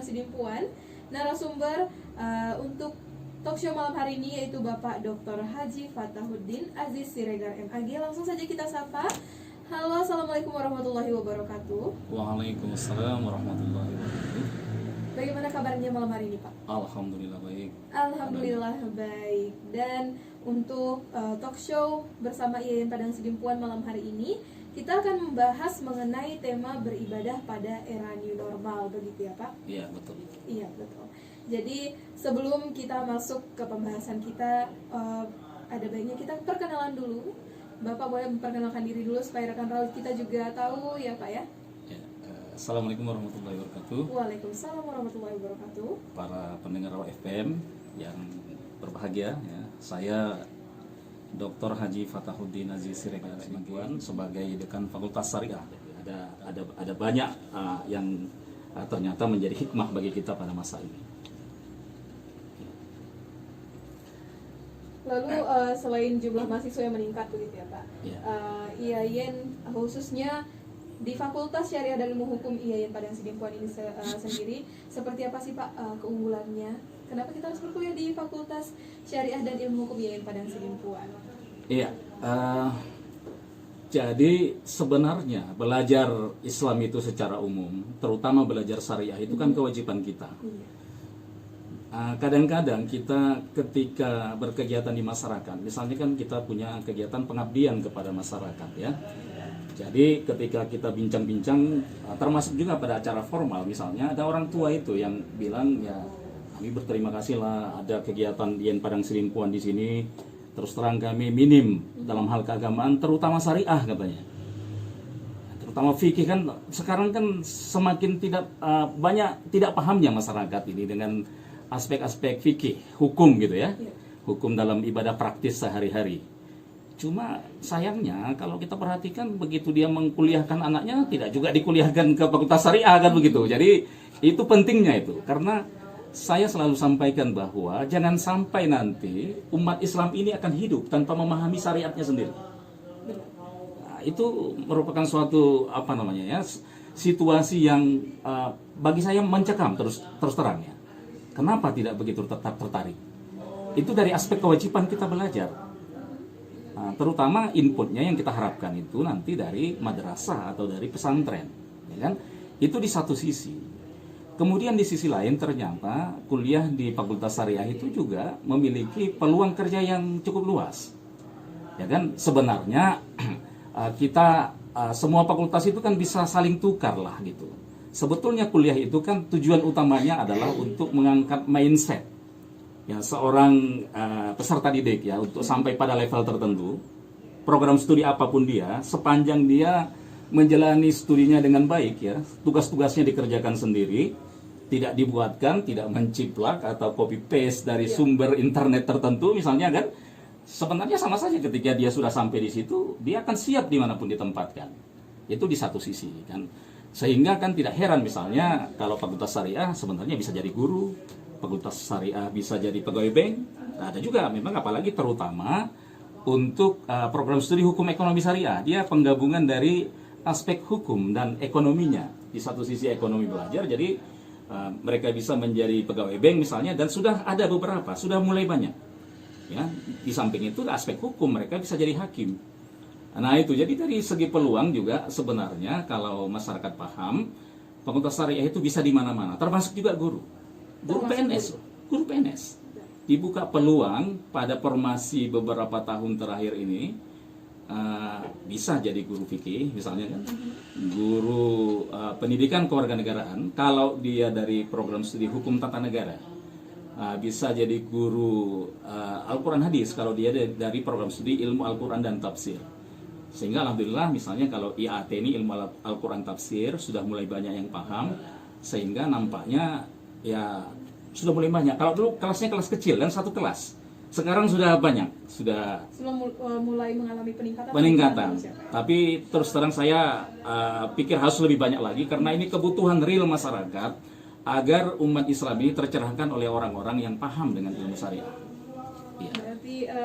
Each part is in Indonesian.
Padang Sidimpuan. Narasumber untuk talk show malam hari ini yaitu Bapak Dr. Haji Fatahuddin Aziz Siregar MAG. Langsung saja kita sapa. Halo, assalamualaikum warahmatullahi wabarakatuh. Waalaikumsalam warahmatullahi wabarakatuh. Bagaimana kabarnya malam hari ini, Pak? Alhamdulillah baik. Alhamdulillah baik. Dan untuk talk show bersama IAIN Padang Sidimpuan malam hari ini, kita akan membahas mengenai tema beribadah pada era new normal, begitu ya, Pak? Iya, betul. Iya, betul. Jadi sebelum kita masuk ke pembahasan kita, ada baiknya kita perkenalan dulu. Bapak boleh memperkenalkan diri dulu supaya rekan raut kita juga tahu ya, Pak ya? Ya, Assalamualaikum warahmatullahi wabarakatuh. Waalaikumsalam warahmatullahi wabarakatuh. Para pendengar Raw FM yang berbahagia, ya. Saya Dr. Haji Fatahuddin Aziz Siregar MAG sebagai Dekan Fakultas Syariah. Ada banyak yang ternyata menjadi hikmah bagi kita pada masa ini. Lalu selain jumlah mahasiswa yang meningkat begitu ya, Pak, Ya. IAIN khususnya di Fakultas Syariah dan Ilmu Hukum IAIN Padang Sidimpuan ini sendiri, seperti apa sih Pak keunggulannya? Kenapa kita harus berkuliah di Fakultas Syariah dan Ilmu Hukum IAIN Padang Sidimpuan? Iya, jadi sebenarnya belajar Islam itu secara umum, terutama belajar syariah itu kan kewajiban kita. Kadang-kadang kita ketika berkegiatan di masyarakat, misalnya kan kita punya kegiatan pengabdian kepada masyarakat ya. Jadi ketika kita bincang-bincang, termasuk juga pada acara formal misalnya, ada orang tua itu yang bilang ya kami berterima kasih lah ada kegiatan IAIN Padang Sidimpuan di sini. Terus terang kami minim dalam hal keagamaan, terutama syariah katanya. Terutama fikih kan sekarang kan semakin banyak tidak pahamnya masyarakat ini dengan aspek-aspek fikih, hukum gitu ya. Hukum dalam ibadah praktis sehari-hari. Cuma sayangnya kalau kita perhatikan begitu dia mengkuliahkan anaknya tidak juga dikuliahkan ke fakultas syariah kan begitu. Jadi itu pentingnya itu karena saya selalu sampaikan bahwa jangan sampai nanti umat Islam ini akan hidup tanpa memahami syariatnya sendiri. Nah, itu merupakan suatu situasi yang bagi saya mencekam terus terangnya. Kenapa tidak begitu tetap tertarik? Itu dari aspek kewajiban kita belajar. Nah, terutama inputnya yang kita harapkan itu nanti dari madrasah atau dari pesantren, ya kan? Itu di satu sisi. Kemudian di sisi lain ternyata kuliah di Fakultas Syariah itu juga memiliki peluang kerja yang cukup luas. Ya kan? Sebenarnya kita semua fakultas itu kan bisa saling tukar lah gitu. Sebetulnya kuliah itu kan tujuan utamanya adalah untuk mengangkat mindset ya seorang peserta didik ya untuk sampai pada level tertentu. Program studi apapun dia, sepanjang dia menjalani studinya dengan baik ya, tugas-tugasnya dikerjakan sendiri, tidak dibuatkan, tidak menciplak atau copy paste dari sumber internet tertentu misalnya kan, sebenarnya sama saja ketika dia sudah sampai di situ, dia akan siap dimanapun ditempatkan. Itu di satu sisi kan, sehingga kan tidak heran misalnya kalau fakultas syariah sebenarnya bisa jadi guru, fakultas syariah bisa jadi pegawai bank, ada juga memang apalagi terutama untuk program studi hukum ekonomi syariah, dia penggabungan dari aspek hukum dan ekonominya. Di satu sisi ekonomi belajar, jadi mereka bisa menjadi pegawai bank misalnya, dan sudah ada beberapa, sudah mulai banyak. Ya, di samping itu aspek hukum mereka bisa jadi hakim. Nah itu, jadi dari segi peluang juga sebenarnya kalau masyarakat paham, fakultas syariah itu bisa di mana-mana, termasuk juga guru PNS. Dibuka peluang pada formasi beberapa tahun terakhir ini. Bisa jadi guru fikih misalnya kan, guru pendidikan kewarganegaraan kalau dia dari program studi hukum tata negara, bisa jadi guru Al-Quran hadis kalau dia dari program studi ilmu Al-Quran dan tafsir. Sehingga alhamdulillah misalnya kalau IAT ini ilmu Al-Quran tafsir sudah mulai banyak yang paham, sehingga nampaknya ya sudah mulai banyak. Kalau dulu kelasnya kelas kecil dan satu kelas, sekarang sudah banyak, sudah mulai mengalami peningkatan. Tapi terus terang saya pikir harus lebih banyak lagi karena ini kebutuhan real masyarakat agar umat Islam ini tercerahkan oleh orang-orang yang paham dengan ilmu syariah. Berarti Jadi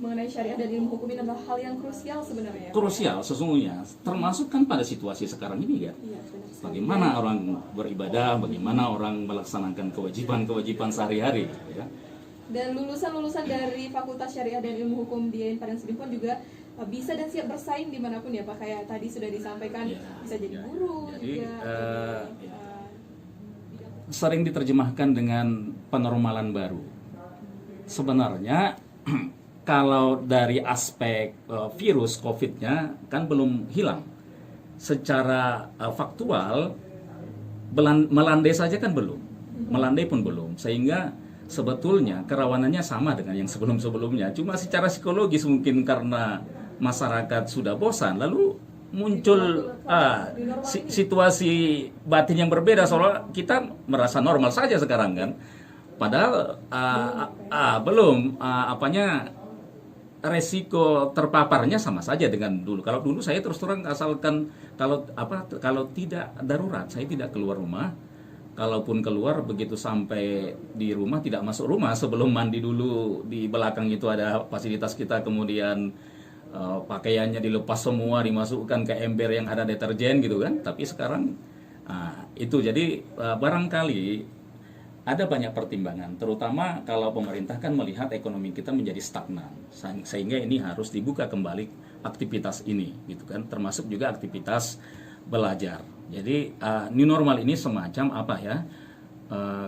mengenai syariah dan ilmu hukum ini adalah hal yang krusial sebenarnya. Krusial sesungguhnya, termasuk kan pada situasi sekarang ini kan. Iya, benar sekali. Bagaimana orang beribadah, bagaimana orang melaksanakan kewajiban-kewajiban sehari-hari, ya. Dan lulusan-lulusan dari Fakultas Syariah dan Ilmu Hukum di IAIN Padang Sidempuan juga bisa dan siap bersaing dimanapun ya Pak. Kayak tadi sudah disampaikan, Ya, bisa jadi ya. guru Jadi, juga. sering diterjemahkan dengan penormalan baru. Sebenarnya kalau dari aspek virus COVID-nya kan belum hilang. Secara faktual melandai saja kan belum. Melandai pun belum. Sehingga sebetulnya kerawanannya sama dengan yang sebelum-sebelumnya. Cuma secara psikologis mungkin karena masyarakat sudah bosan lalu muncul situasi batin yang berbeda, soalnya kita merasa normal saja sekarang kan, padahal belum resiko terpaparnya sama saja dengan dulu. Kalau dulu saya terus terang asalkan kalau tidak darurat saya tidak keluar rumah, kalaupun keluar begitu sampai di rumah tidak masuk rumah sebelum mandi dulu, di belakang itu ada fasilitas kita, kemudian pakaiannya dilepas semua, dimasukkan ke ember yang ada deterjen gitu kan. Tapi sekarang itu jadi barangkali ada banyak pertimbangan, terutama kalau pemerintah kan melihat ekonomi kita menjadi stagnan, sehingga ini harus dibuka kembali aktivitas ini gitu kan, termasuk juga aktivitas belajar. Jadi new normal ini semacam apa ya,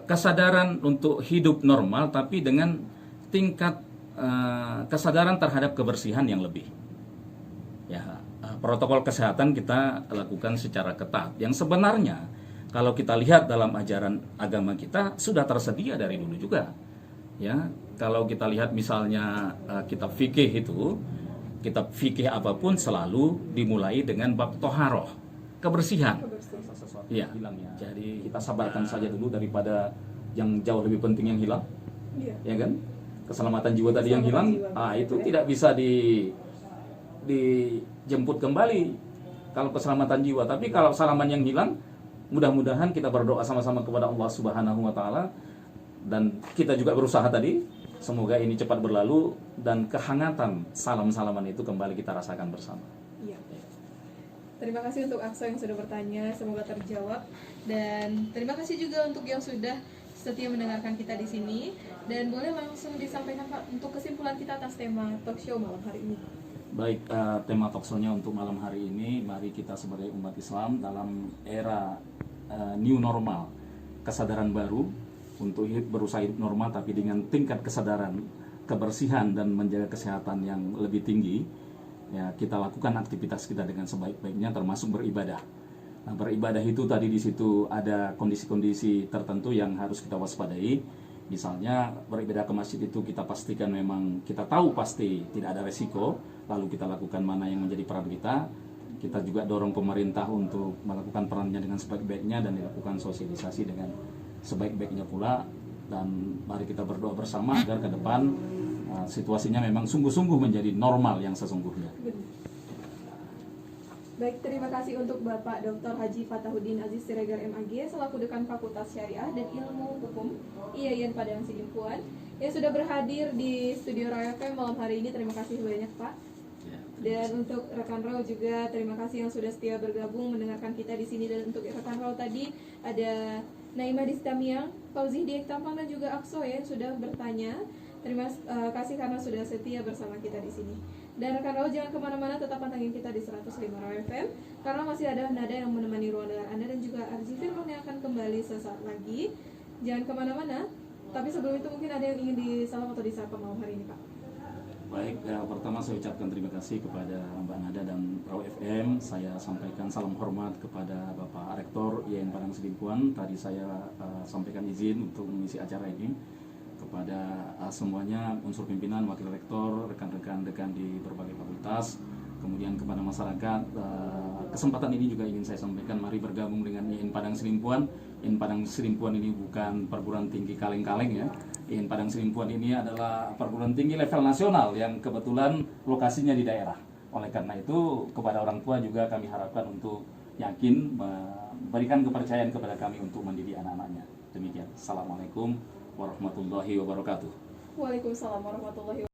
kesadaran untuk hidup normal tapi dengan tingkat kesadaran terhadap kebersihan yang lebih. Ya, protokol kesehatan kita lakukan secara ketat. Yang sebenarnya kalau kita lihat dalam ajaran agama kita sudah tersedia dari dulu juga. Ya, kalau kita lihat misalnya kitab fikih itu, kitab fikih apapun selalu dimulai dengan bab toharoh, kebersihan. Iya, jadi kita sabarkan saja dulu daripada yang jauh lebih penting yang hilang. Iya. Ya kan? Keselamatan jiwa tadi yang hilang, itu tidak bisa dijemput kembali kalau keselamatan jiwa. Tapi kalau salaman yang hilang, mudah-mudahan kita berdoa sama-sama kepada Allah Subhanahu wa taala, dan kita juga berusaha tadi semoga ini cepat berlalu dan kehangatan salam-salaman itu kembali kita rasakan bersama. Iya. Terima kasih untuk Akso yang sudah bertanya, semoga terjawab, dan terima kasih juga untuk yang sudah setia mendengarkan kita di sini. Dan boleh langsung disampaikan Pak untuk kesimpulan kita atas tema talk show malam hari ini. Baik, tema talk show-nya untuk malam hari ini, mari kita sebagai umat Islam dalam era new normal, kesadaran baru untuk berusaha hidup normal tapi dengan tingkat kesadaran kebersihan dan menjaga kesehatan yang lebih tinggi. Ya, kita lakukan aktivitas kita dengan sebaik-baiknya, termasuk beribadah. Nah, beribadah itu tadi di situ ada kondisi-kondisi tertentu yang harus kita waspadai. Misalnya beribadah ke masjid itu kita pastikan memang kita tahu pasti tidak ada resiko, lalu kita lakukan mana yang menjadi peran kita. Kita juga dorong pemerintah untuk melakukan perannya dengan sebaik-baiknya dan dilakukan sosialisasi dengan sebaik-baiknya pula. Dan mari kita berdoa bersama agar ke depan situasinya memang sungguh-sungguh menjadi normal yang sesungguhnya. Baik, terima kasih untuk Bapak Dr. Haji Fatahudin Aziz Siregar MAG selaku Dekan Fakultas Syariah dan Ilmu Hukum IAIN Padang Sidempuan yang sudah berhadir di studio Roy FM malam hari ini. Terima kasih banyak Pak. Dan untuk rekan Raw juga terima kasih yang sudah setia bergabung mendengarkan kita di sini. Dan untuk rekan Raw tadi ada Naimah Distamiang, Fauzi Diektampang dan juga Akso yang sudah bertanya. Terima kasih karena sudah setia bersama kita di sini. Dan rekan Raw jangan kemana-mana, tetap pantengin kita di 105 Raw FM karena masih ada nada yang menemani ruang dengar Anda dan juga Arzi Firman yang akan kembali sesaat lagi. Jangan kemana-mana. Tapi sebelum itu mungkin ada yang ingin disalam atau disapa malam hari ini Pak. Baik, pertama saya ucapkan terima kasih kepada Mbak Nada dan Raw FM. Saya sampaikan salam hormat kepada Bapak Rektor IAIN Padang Sidempuan. Tadi saya sampaikan izin untuk mengisi acara ini kepada semuanya, unsur pimpinan, wakil rektor, rekan-rekan dekan di berbagai fakultas, kemudian kepada masyarakat. Kesempatan ini juga ingin saya sampaikan, mari bergabung dengan IAIN Padang Sidempuan. IAIN Padang Sidempuan ini bukan perguruan tinggi kaleng-kaleng ya. IAIN Padang Sidempuan ini adalah perguruan tinggi level nasional yang kebetulan lokasinya di daerah. Oleh karena itu, kepada orang tua juga kami harapkan untuk yakin memberikan kepercayaan kepada kami untuk mendidik anak-anaknya. Demikian. Assalamualaikum warahmatullahi wabarakatuh. Waalaikumsalam warahmatullahi wabarakatuh.